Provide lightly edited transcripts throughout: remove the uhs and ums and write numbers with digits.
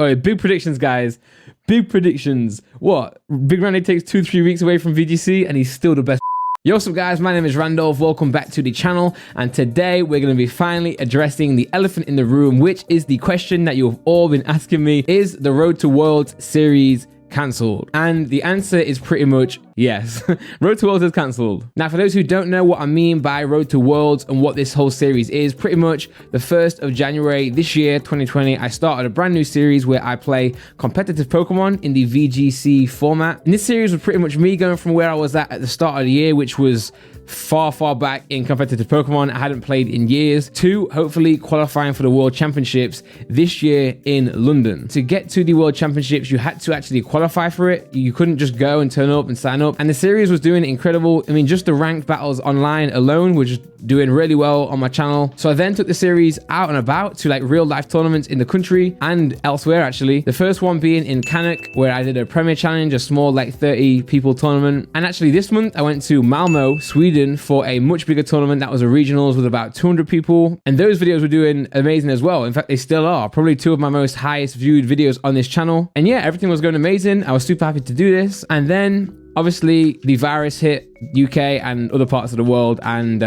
All right, big predictions, guys. Big predictions. What? Big Randy takes 2-3 weeks away from VGC and he's still the best. Yo, what's up, guys? My name is Randolph. Welcome back to the channel. And today we're going to be finally addressing the elephant in the room, which is the question that you've all been asking me. Is the Road to Worlds series cancelled? And the answer is pretty much yes. Road to Worlds is cancelled. Now, for those who don't know what I mean by Road to Worlds and what this whole series is, pretty much the 1st of January this year, 2020, I started a brand new series where I play competitive Pokemon in the VGC format. And this series was pretty much me going from where I was at the start of the year, which was far back in competitive Pokemon I hadn't played in years, to hopefully qualifying for the World Championships this year in London. To get to the World Championships, you had to actually qualify for it. You couldn't just go and turn up and sign up. And the series was doing incredible. I mean, just the ranked battles online alone were just doing really well on my channel. So I then took the series out and about to like real life tournaments in the country and elsewhere, actually. The first one being in Cannock, where I did a Premier Challenge, a small like 30 people tournament. And actually this month I went to Malmo, Sweden, for a much bigger tournament that was a regionals with about 200 people. And those videos were doing amazing as well. In fact, they still are. Probably two of my most highest viewed videos on this channel. And yeah, everything was going amazing. I was super happy to do this. And then obviously the virus hit UK and other parts of the world, and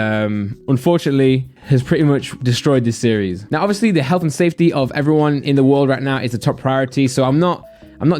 unfortunately has pretty much destroyed this series. Now, obviously the health and safety of everyone in the world right now is the top priority. So I'm not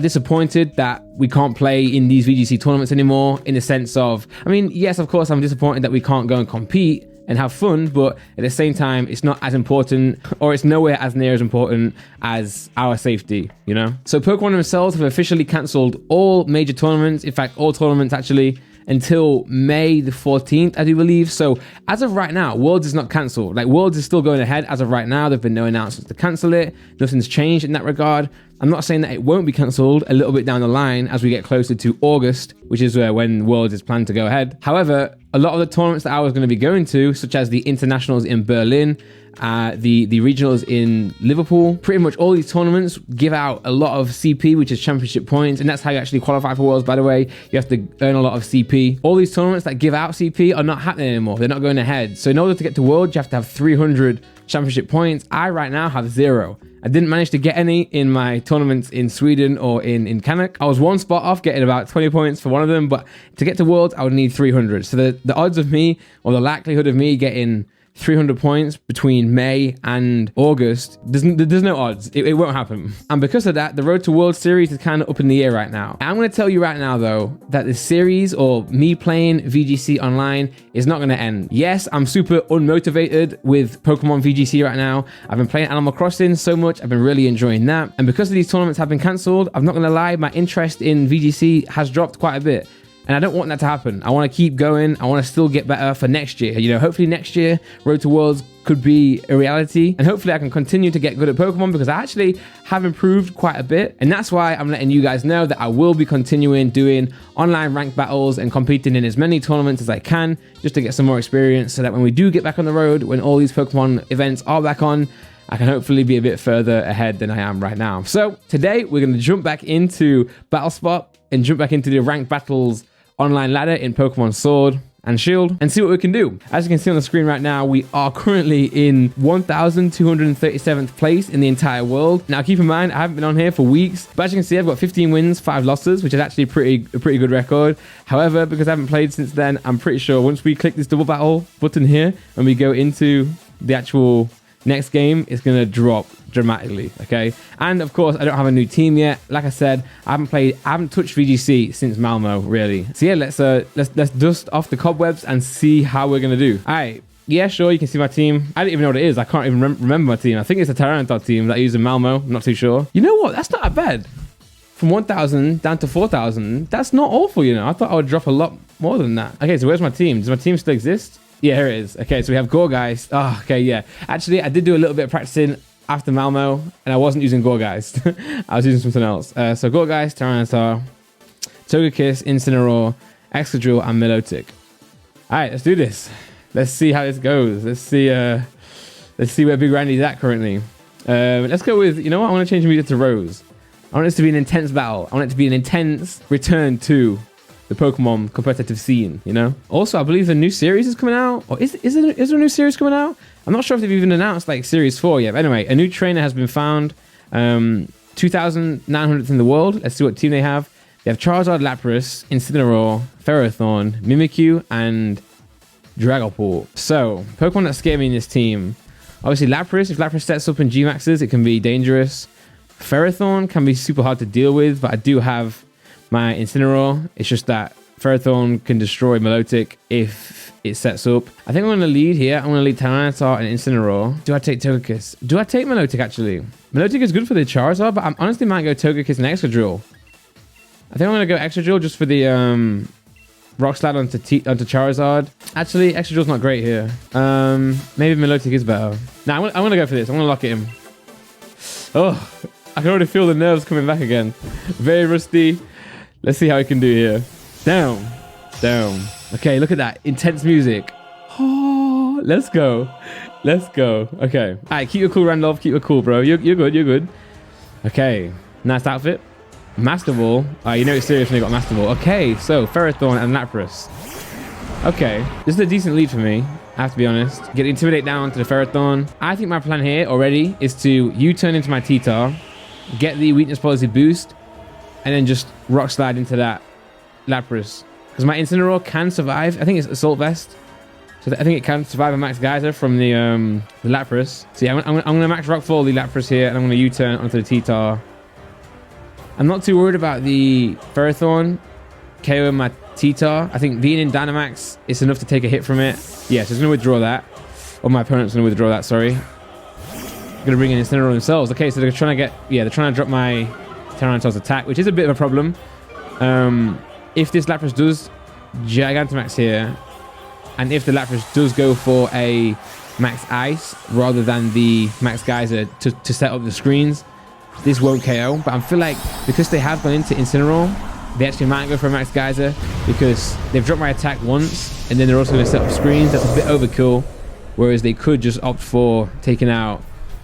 disappointed that we can't play in these VGC tournaments anymore, in the sense of, I mean, yes, of course, I'm disappointed that we can't go and compete and have fun, but at the same time, it's not as important, or it's nowhere as near as important as our safety, you know? So Pokemon themselves have officially cancelled all major tournaments, in fact, all tournaments actually, until May the 14th, I do believe. So as of right now, Worlds is not cancelled. Like, Worlds is still going ahead as of right now. There've been no announcements to cancel it. Nothing's changed in that regard. I'm not saying that it won't be cancelled a little bit down the line as we get closer to August, which is when Worlds is planned to go ahead. However, a lot of the tournaments that I was going to be going to, such as the internationals in Berlin, the regionals in Liverpool, pretty much all these tournaments give out a lot of CP, which is championship points, and that's how you actually qualify for Worlds, by the way. You have to earn a lot of CP. All these tournaments that give out CP are not happening anymore. They're not going ahead. So in order to get to Worlds, you have to have 300 championship points. I right now have 0. I didn't manage to get any in my tournaments in Sweden or in Cannock. I was one spot off getting about 20 points for one of them, but to get to Worlds, I would need 300. So the odds of me, or the likelihood of me getting 300 points between May and August, there's no odds. It won't happen. And because of that, the Road to World series is kind of up in the air right now. I'm going to tell you right now, though, that the series, or me playing VGC online, is not going to end. Yes, I'm super unmotivated with Pokemon VGC right now. I've been playing Animal Crossing so much. I've been really enjoying that. And because of these tournaments have been cancelled, I'm not going to lie, my interest in VGC has dropped quite a bit. And I don't want that to happen. I want to keep going. I want to still get better for next year. You know, hopefully next year, Road to Worlds could be a reality. And hopefully I can continue to get good at Pokemon, because I actually have improved quite a bit. And that's why I'm letting you guys know that I will be continuing doing online ranked battles and competing in as many tournaments as I can, just to get some more experience, so that when we do get back on the road, when all these Pokemon events are back on, I can hopefully be a bit further ahead than I am right now. So today we're going to jump back into Battle Spot and jump back into the ranked battles online ladder in Pokemon Sword and Shield, and see what we can do. As you can see on the screen right now, we are currently in 1,237th place in the entire world. Now, keep in mind, I haven't been on here for weeks, but as you can see, I've got 15 wins, 5 losses, which is actually a pretty good record. However, because I haven't played since then, I'm pretty sure once we click this double battle button here and we go into the actual next game, it's going to drop dramatically, okay? And of course, I don't have a new team yet. Like I said, I haven't touched VGC since Malmo, really. So yeah, let's dust off the cobwebs and see how we're gonna do. All right, yeah, sure, you can see my team. I don't even know what it is. I can't even remember my team. I think it's a Tyranitar team that I use in Malmo. I'm not too sure. You know what? That's not that bad. From 1,000 down to 4,000, that's not awful, you know? I thought I would drop a lot more than that. Okay, so where's my team? Does my team still exist? Yeah, here it is. Okay, so we have Gorgeist. Oh, okay, yeah. Actually, I did do a little bit of practicing after Malmo, and I wasn't using Gorgeist. I was using something else. So Gorgeist, Tyranitar, Togekiss, Incineroar, Excadrill, and Milotic. All right, let's do this. Let's see how this goes. Let's see where Big Randy's at currently. Let's go with, you know what? I want to change the music to Rose. I want this to be an intense battle. I want it to be an intense return to the Pokemon competitive scene, you know? Also, I believe a new series is coming out. Or is there a new series coming out? I'm not sure if they've even announced like Series 4 yet. But anyway, a new trainer has been found. 2,900th in the world. Let's see what team they have. They have Charizard, Lapras, Incineroar, Ferrothorn, Mimikyu, and Dragapult. So, Pokemon that scare me in this team. Obviously, Lapras. If Lapras sets up in G-Maxes, it can be dangerous. Ferrothorn can be super hard to deal with, but I do have my Incineroar. It's just that Ferrothorn can destroy Milotic if it sets up. I think I'm going to lead here. I'm going to lead Tyranitar and Incineroar. Do I take Togekiss? Do I take Milotic, actually? Milotic is good for the Charizard, but I honestly might go Togekiss and Excadrill. I think I'm going to go Excadrill just for the Rock Slide onto Charizard. Actually, Excadrill's not great here. Maybe Milotic is better. Nah, I'm going to go for this. I'm going to lock it in. Oh, I can already feel the nerves coming back again. Very rusty. Let's see how I can do here. Down. Down. Okay, look at that. Intense music. Oh, let's go. Let's go. Okay. All right, keep your cool, Randolph. Keep your cool, bro. You're good. You're good. Okay. Nice outfit. Master Ball. You know it's serious when you got Master Ball. Okay, so Ferrothorn and Lapras. Okay, this is a decent lead for me, I have to be honest. Get Intimidate down to the Ferrothorn. I think my plan here already is to U-turn into my T-Tar, get the Weakness Policy boost, and then just Rock Slide into that Lapras. Because my Incineroar can survive. I think it's Assault Vest. So I think it can survive a Max Geyser from the Lapras. So yeah, I'm going to Max Rockfall the Lapras here, and I'm going to U-turn onto the T-Tar. I'm not too worried about the Ferrothorn KOing my T-Tar. I think being in Dynamax is enough to take a hit from it. Yeah, so it's going to withdraw that. Or my opponent's going to withdraw that, sorry. Going to bring in Incineroar themselves. Okay, so they're trying to get... Yeah, they're trying to drop my Tyranitar's attack, which is a bit of a problem. If this Lapras does Gigantamax here, and if the Lapras does go for a Max Ice rather than the Max Geyser to set up the screens, this won't KO, but I feel like because they have gone into Incineroar, they actually might go for a Max Geyser because they've dropped my attack once and then they're also going to set up screens. That's a bit overkill, whereas they could just opt for taking out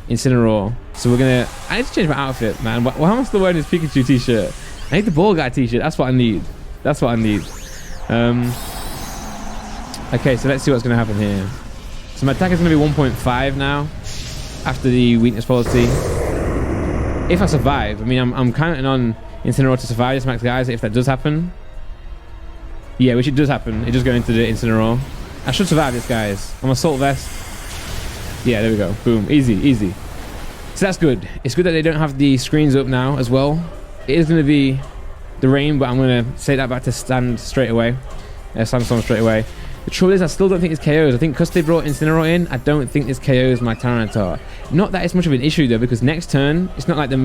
Incineroar. So we're going to... I need to change my outfit, man. Why am I still wearing this Pikachu t-shirt? I need the Ball Guy t-shirt. That's what I need. That's what I need. Okay, so let's see what's going to happen here. So my attack is going to be 1.5 now after the Weakness Policy. If I survive, I mean, I'm counting on Incineroar to survive this Max Geyser if that does happen. Yeah, which it does happen. It does go into the Incineroar. I should survive this, guys. I'm Assault Vest. Yeah, there we go. Boom. Easy, easy. So that's good. It's good that they don't have the screens up now as well. It is going to be the rain, but I'm going to say that back to stand straight away. Sandstorm straight away. The trouble is, I still don't think it's KOs. I think because they brought Incineroar in, I don't think this KOs my Tyranitar. Not that it's much of an issue though, because next turn, it's not like the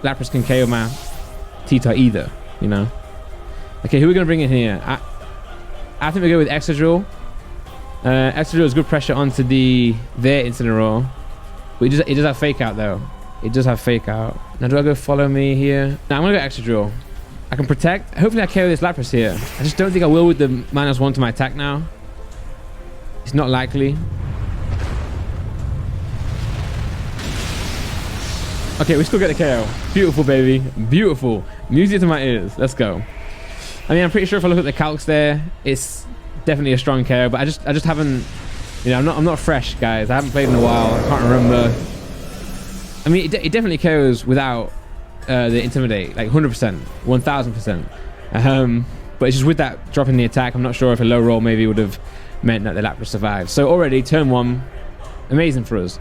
Lapras can KO my T-Tar either, you know. Okay, who are we gonna bring in here? I think we go with Excadrill. Excadrill is good pressure onto their Incineroar, but it does have Fake Out though. It does have Fake Out. Now do I go Follow Me here? No, I'm gonna go Excadrill. I can protect. Hopefully I KO this Lapras here. I just don't think I will with the -1 to my attack now. It's not likely. Okay, we still get the KO. Beautiful, baby. Beautiful. Music to my ears. Let's go. I mean, I'm pretty sure if I look at the calcs there, it's definitely a strong KO, but I just haven't, you know, I'm not fresh, guys. I haven't played in a while. I can't remember. I mean, it definitely KOs without the Intimidate, like 100%, 1000%. But it's just with that drop in the attack, I'm not sure if a low roll maybe would have meant that the Lapras survived. So already turn 1, amazing for us.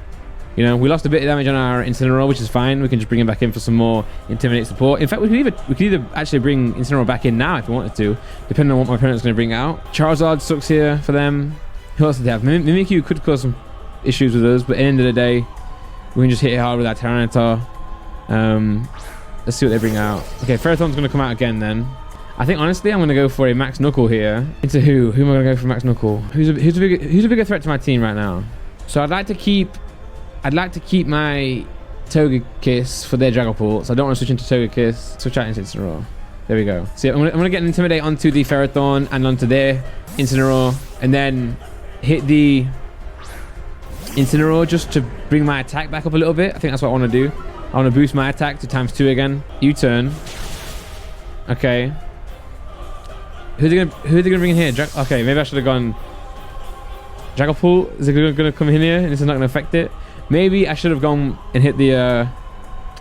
You know, we lost a bit of damage on our Incineroar, which is fine. We can just bring him back in for some more Intimidate support. In fact, we could either actually bring Incineroar back in now if we wanted to, depending on what my opponent's going to bring out. Charizard sucks here for them. Who else do they have? Mimikyu could cause some issues with us, but at the end of the day, we can just hit it hard with our Tyranitar. Let's see what they bring out. Okay, Ferrothorn's going to come out again then. I think honestly I'm going to go for a Max Knuckle here. Into who? Who am I going to go for Max Knuckle? Who's a bigger threat to my team right now? So I'd like to keep my Togekiss for their Dragapult. So I don't want to switch into Togekiss. Switch out into Incineroar. There we go. So I'm gonna get an Intimidate onto the Ferrothorn and onto their Incineroar, and then hit the Incineroar just to bring my attack back up a little bit. I think that's what I want to do. I want to boost my attack to ×2 again. U-turn. Okay. Who are they gonna bring in here? Okay, maybe I should have gone Dragapult. Is it gonna come in here and this is not gonna affect it? Maybe I should have gone and hit the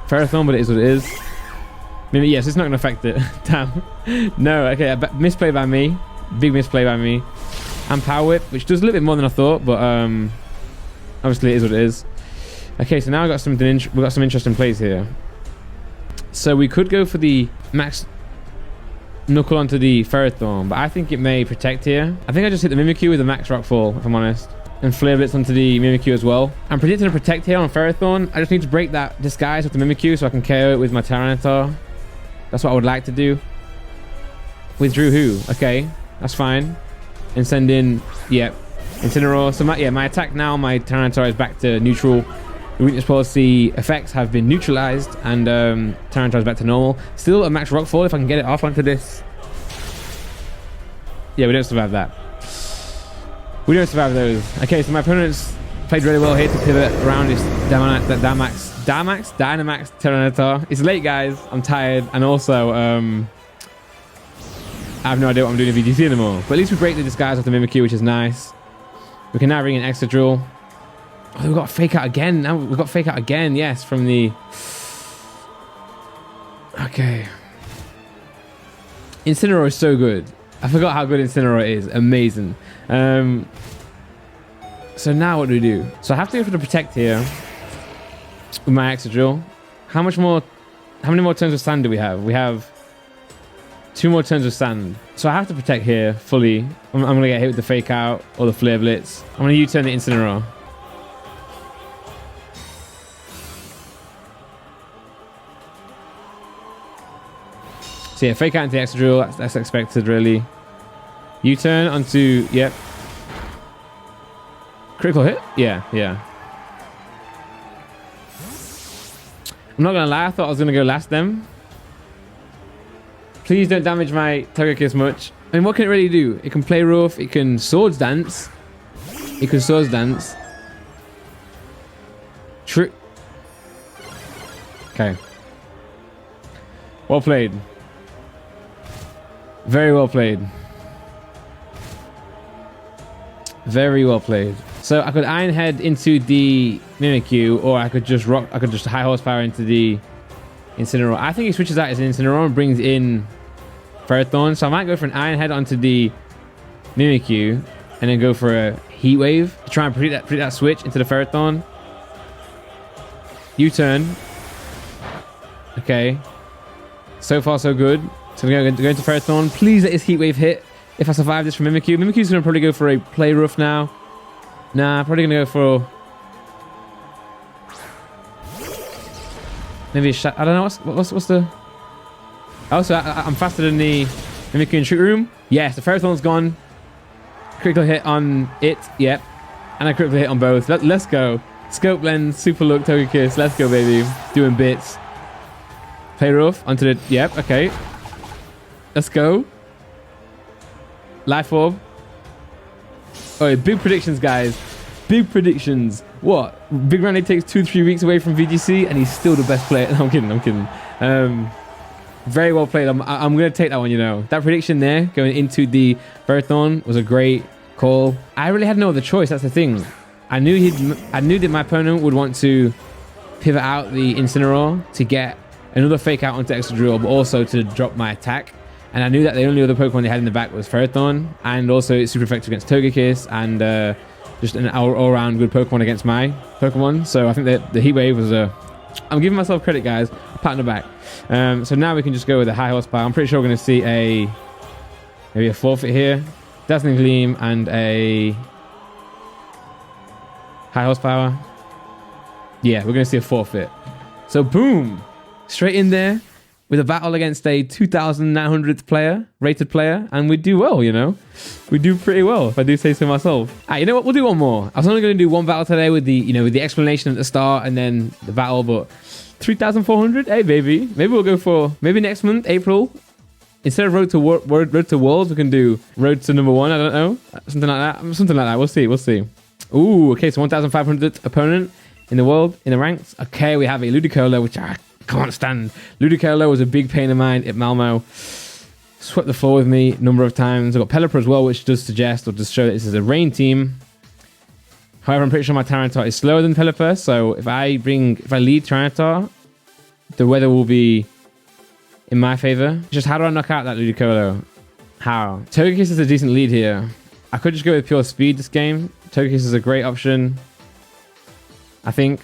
Ferrothorn, but it is what it is. Maybe, yes, it's not going to affect it. Damn. No, okay, misplay by me. Big misplay by me. And Power Whip, which does a little bit more than I thought, but obviously it is what it is. Okay, so now we've got some interesting plays here. So we could go for the max knuckle onto the Ferrothorn, but I think it may protect here. I think I just hit the Mimikyu with a max Rockfall, if I'm honest. And Flare Blitz onto the Mimikyu as well. I'm predicting a protect here on Ferrothorn. I just need to break that disguise with the Mimikyu so I can KO it with my Tyranitar. That's what I would like to do. Withdrew who? Okay, that's fine. And send in, yep, Incineroar. So my attack now, my Tyranitar is back to neutral. The weakness policy effects have been neutralized, and Tyranitar is back to normal. Still a max Rockfall if I can get it off onto this. Yeah, we don't survive that. We don't survive those. Okay, so my opponent's played really well here to pivot around his Dynamax Tyranitar. It's late, guys. I'm tired, and also I have no idea what I'm doing in VGC anymore. But at least we break the disguise of the Mimikyu, which is nice. We can now bring in Extra Drill. Oh, we've got Fake Out again. Now we've got Fake Out again. Yes, from the... Okay. Incineroar is so good. I forgot how good Incineroar is. Amazing. So now what do we do? So I have to go for the Protect here with my Extra Drill. How many more turns of Sand do we have? We have 2 more turns of Sand. So I have to Protect here fully. I'm going to get hit with the Fake Out or the Flare Blitz. I'm going to U-turn the Incineroar. So yeah, Fake Out into the Extra Drill. That's expected, really. U-turn onto... Yep. Critical hit? Yeah. I'm not going to lie. I thought I was going to go last them. Please don't damage my Togekiss much. I mean, what can it really do? It can play rough. It can Swords Dance. Okay. Well played. Very well played. Very well played. So I could Iron Head into the Mimikyu, or I could just high horsepower into the Incineroar. I think he switches out his Incineroar and brings in Ferrothorn. So I might go for an Iron Head onto the Mimikyu and then go for a Heat Wave to try and predict that switch into the Ferrothorn. U-turn. Okay. So far, so good. So we're going to go into Ferrothorn. Please let his Heat Wave hit. If I survive this from Mimikyu. Mimikyu's going to probably go for a Play Rough now. Nah, probably going to go for... Maybe a shot. I don't know. What's the... Also, I'm faster than the Mimikyu in Trick Room. Yes, the Ferrothorn's gone. Critical hit on it. Yep. And a critical hit on both. Let's go. Scope Lens, Super Look, Togekiss. Let's go, baby. Doing bits. Play Rough onto the... Yep, okay. Let's go. Life Orb. Oh, big predictions, guys. Big predictions. What? Big Randy takes 2-3 weeks away from VGC and he's still the best player. No, I'm kidding. Very well played. I'm going to take that one, you know. That prediction there, going into the Ferrothorn, was a great call. I really had no other choice. That's the thing. I knew that my opponent would want to pivot out the Incineroar to get another Fake Out onto Extra Drill, but also to drop my attack. And I knew that the only other Pokemon they had in the back was Ferrothorn, and also it's super effective against Togekiss, and just an all-around good Pokemon against my Pokemon. So I think that the Heat Wave was a... I'm giving myself credit, guys. Pat on the back. So now we can just go with a high horsepower. I'm pretty sure we're going to see maybe a Forfeit here. Dazzling Gleam and a high horsepower. Yeah, we're going to see a Forfeit. So boom! Straight in there with a battle against a 2,900th rated player, and we do well, you know. We do pretty well, if I do say so myself. You know what? We'll do one more. I was only going to do one battle today with the explanation at the start and then the battle, but 3,400? Hey, baby. Maybe we'll go for next month, April. Instead of Road to Worlds, we can do Road to number 1. I don't know, something like that. We'll see. Ooh, okay. So 1,500th opponent in the world in the ranks. Okay, we have a Ludicolo, which I can't stand. Ludicolo was a big pain of mine at Malmo. Swept the floor with me a number of times. I've got Pelipper as well, which does suggest or just show that this is a rain team. However, I'm pretty sure my Tyranitar is slower than Pelipper, so if I lead Tyranitar, the weather will be in my favor. Just how do I knock out that Ludicolo? How? Togekiss is a decent lead here. I could just go with pure speed this game. Togekiss is a great option, I think.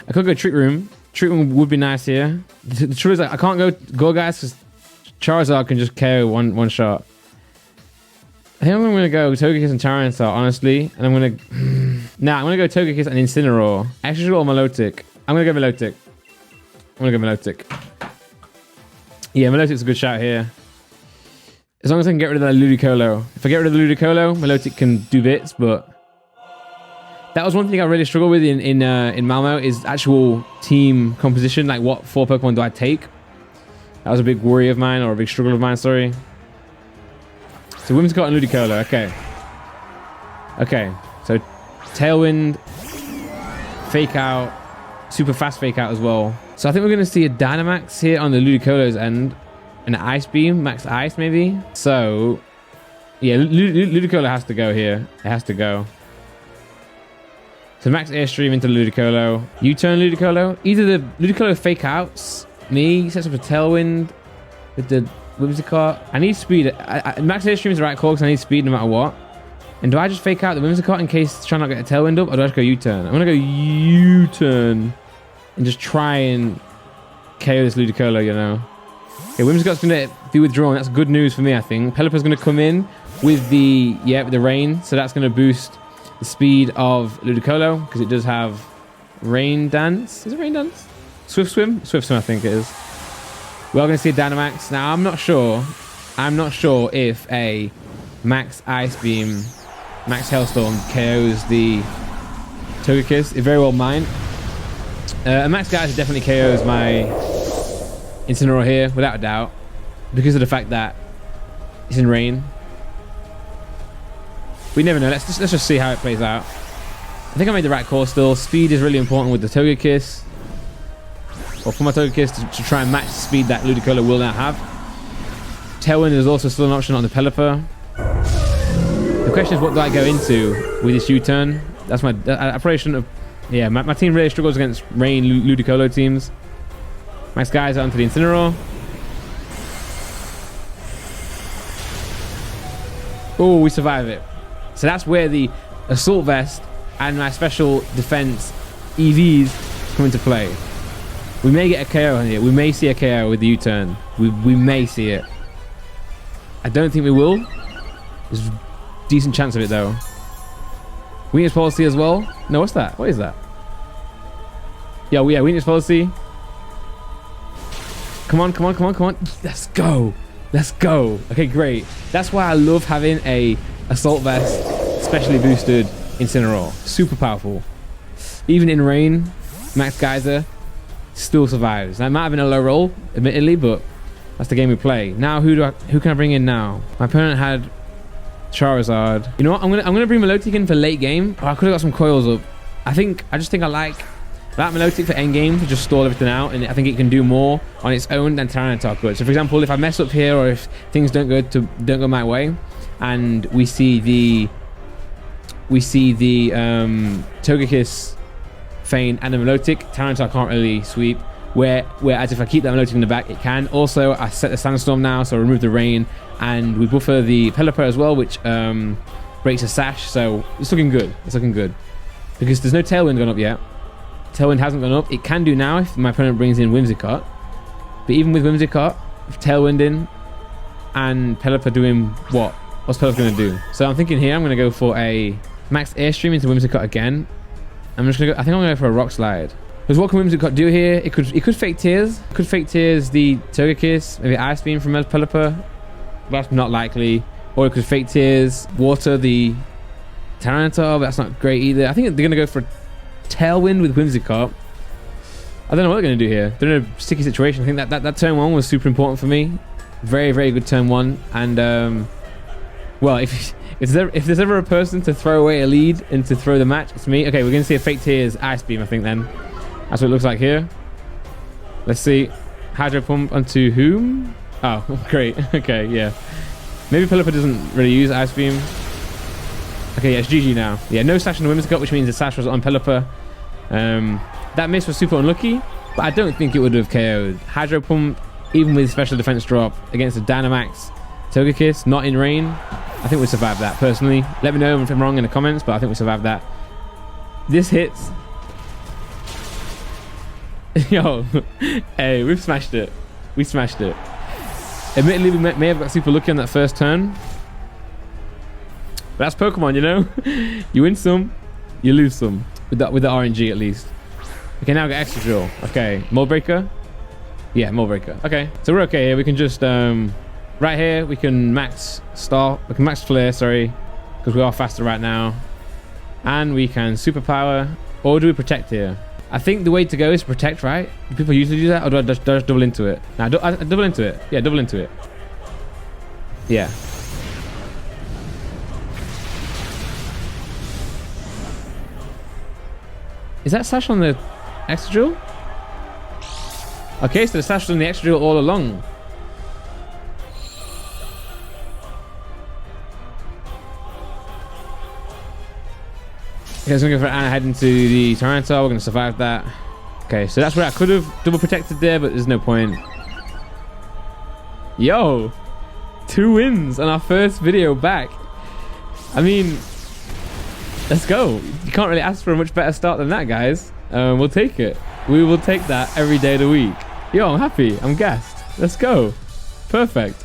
I could go Trick Room. Trick Room would be nice here. The truth is, I can't go guys, because Charizard can just KO one shot. I think I'm going to go Togekiss and Tyranitar, honestly. And I'm going to... Nah, I'm going to go Togekiss and Incineroar. Actually, or Milotic. I'm going to go Milotic. I'm going to go Milotic. Yeah, Milotic's a good shout here. As long as I can get rid of that Ludicolo. If I get rid of the Ludicolo, Milotic can do bits, but... That was one thing I really struggled with in Malmo, is actual team composition. Like, what 4 Pokemon do I take? That was a big worry of mine, or a big struggle of mine, sorry. So Whimsicott and Ludicolo, okay. Okay, so Tailwind, Fake Out, super fast Fake Out as well. So I think we're going to see a Dynamax here on the Ludicolo's end. An Ice Beam, Max Ice maybe. So, yeah, Ludicolo has to go here. It has to go. So Max Airstream into Ludicolo. U-turn Ludicolo. Either the Ludicolo Fake Outs me, sets up a Tailwind with the Whimsicott. I need speed. Max Airstream is the right call because I need speed no matter what. And do I just Fake Out the Whimsicott in case trying not to get a Tailwind up, or do I just go U-turn? I'm going to go U-turn and just try and KO this Ludicolo, you know. Okay, Whimsicott's going to be withdrawn. That's good news for me, I think. Pelipper's going to come in with the rain, so that's going to boost the speed of Ludicolo because it does have Rain Dance. Is it Rain Dance? Swift Swim? Swift Swim, I think it is. We are going to see a Dynamax. Now, I'm not sure if a Max Ice Beam, Max Hailstorm KOs the Togekiss. It very well might. A Max Geyser definitely KOs my Incineroar here, without a doubt, because of the fact that it's in rain. We never know. Let's just see how it plays out. I think I made the right call still. Speed is really important with the Togekiss. Or for my Togekiss to try and match the speed that Ludicolo will now have. Tailwind is also still an option on the Pelipper. The question is, what do I go into with this U-turn? That's my... I probably shouldn't have... Yeah, my team really struggles against rain Ludicolo teams. Max Geyser onto the Incineroar. Oh, we survive it. So that's where the Assault Vest and my special defense EVs come into play. We may get a KO on here. We may see a KO with the U-turn. We may see it. I don't think we will. There's a decent chance of it though. Weakness Policy as well. No, what's that? What is that? Yeah, Weakness Policy. Come on, come on, come on, come on. Let's go. Let's go. Okay, great. That's why I love having a Assault Vest specially boosted Incineroar. Super powerful. Even in rain, Max Geyser still survives. I might have been a low roll, admittedly, but that's the game we play. Now, who can I bring in now? My opponent had Charizard. You know what? I'm gonna bring Milotic in for late game. Oh, I could have got some coils up. I just think I like that Milotic for end game to just stall everything out, and I think it can do more on its own than Tyranitar could. So, for example, if I mess up here, or if things don't go my way, and we see the Togekiss feign and the Milotic, Tyranitar can't really sweep. Whereas if I keep that Milotic in the back, it can. Also, I set the Sandstorm now, so I remove the rain, and we buffer the Pelipper as well, which breaks a sash. So it's looking good. It's looking good because there's no Tailwind gone up yet. Tailwind hasn't gone up. It can do now if my opponent brings in Whimsicott. But even with Whimsicott, if Tailwind in and Pelipper doing what? What's Pelipper going to do? So I'm thinking here I'm going to go for a Max Airstream into Whimsicott again. I'm just going to go... I think I'm going to go for a Rock Slide. Because what can Whimsicott do here? It could Fake Tears. It could Fake Tears the Togekiss. Maybe Ice Beam from Pelipper. That's not likely. Or it could Fake Tears Water the Tyranitar, but that's not great either. I think they're going to go for Tailwind with Whimsicott. I don't know what they're going to do here. They're in a sticky situation. I think that turn one was super important for me. Very, very good turn one. And well, if there's ever a person to throw away a lead and to throw the match, it's me. Okay, we're going to see a Fake Tears Ice Beam, I think then. That's what it looks like here. Let's see. Hydro Pump onto whom? Oh, great. Okay, yeah. Maybe Pelipper doesn't really use Ice Beam. Okay, yeah, it's GG now. Yeah, no Sash on the Whimsicott, which means the Sash was on Pelipper. That miss was super unlucky. but I don't think it would have KO'd. Hydro Pump, even with special defense drop against the Dynamax Togekiss, not in rain, I think we survived that personally. Let me know if I'm wrong in the comments, but I think we survived that. This hits. Yo, hey, we've smashed it. We smashed it. Admittedly, we may have got super lucky on that first turn. But that's Pokemon, you know? You win some, you lose some. With the RNG at least. Okay, now we got Extra Drill. Okay, Mold Breaker? Yeah, Mold Breaker. Okay, so we're okay here. We can just, right here, we can max Star. We can max Flare, sorry. Because we are faster right now. And we can Superpower. Or do we Protect here? I think the way to go is Protect, right? Do people usually do that? Or do I just double into it? Nah, I double into it. Yeah, double into it. Yeah. Is that Sash on the Extra Drill? Okay, so the Sash was on the Extra Drill all along. Okay, so we're going to go for Anna head into the Tyranitar. We're going to survive that. Okay, so that's where I could have double protected there, but there's no point. Yo, 2 wins on our first video back. I mean, let's go. You can't really ask for a much better start than that, guys. We'll take it. We will take that every day of the week. Yo, I'm happy. I'm gassed. Let's go. Perfect.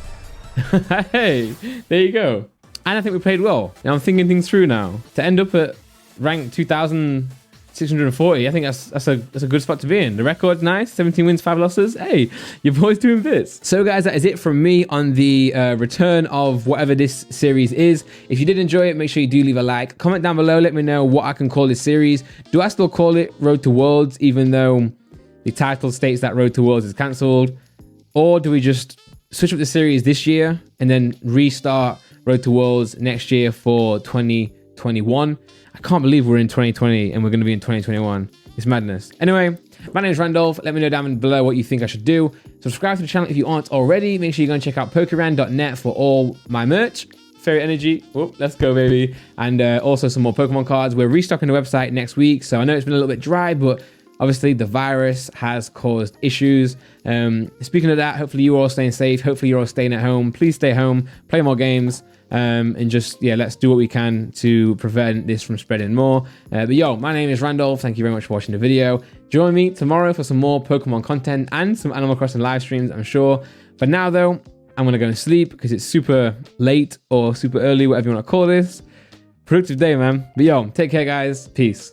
Hey, there you go. And I think we played well. Now I'm thinking things through now. To end up at rank 2,640, I think that's a good spot to be in. The record's nice, 17 wins, 5 losses. Hey, your boy's doing bits. So guys, that is it from me on the return of whatever this series is. If you did enjoy it, make sure you do leave a like. Comment down below, let me know what I can call this series. Do I still call it Road to Worlds, even though the title states that Road to Worlds is cancelled? Or do we just switch up the series this year and then restart Road to Worlds next year for 2021? I can't believe we're in 2020 and we're going to be in 2021. It's madness. Anyway, my name is Randolph. Let me know down below what you think I should do. Subscribe to the channel if you aren't already. Make sure you go and check out pokerand.net for all my merch. Fairy Energy. Oh, let's go, baby. And also some more Pokemon cards. We're restocking the website next week. So I know it's been a little bit dry, but obviously the virus has caused issues. Speaking of that, hopefully you're all staying safe. Hopefully you're all staying at home. Please stay home, play more games. And just, yeah, let's do what we can to prevent this from spreading more. But yo, my name is Randolph. Thank you very much for watching the video. Join me tomorrow for some more Pokemon content and some Animal Crossing live streams, I'm sure. But now though, I'm going to go and sleep because it's super late or super early, whatever you want to call this. Productive day, man. But yo, take care, guys. Peace.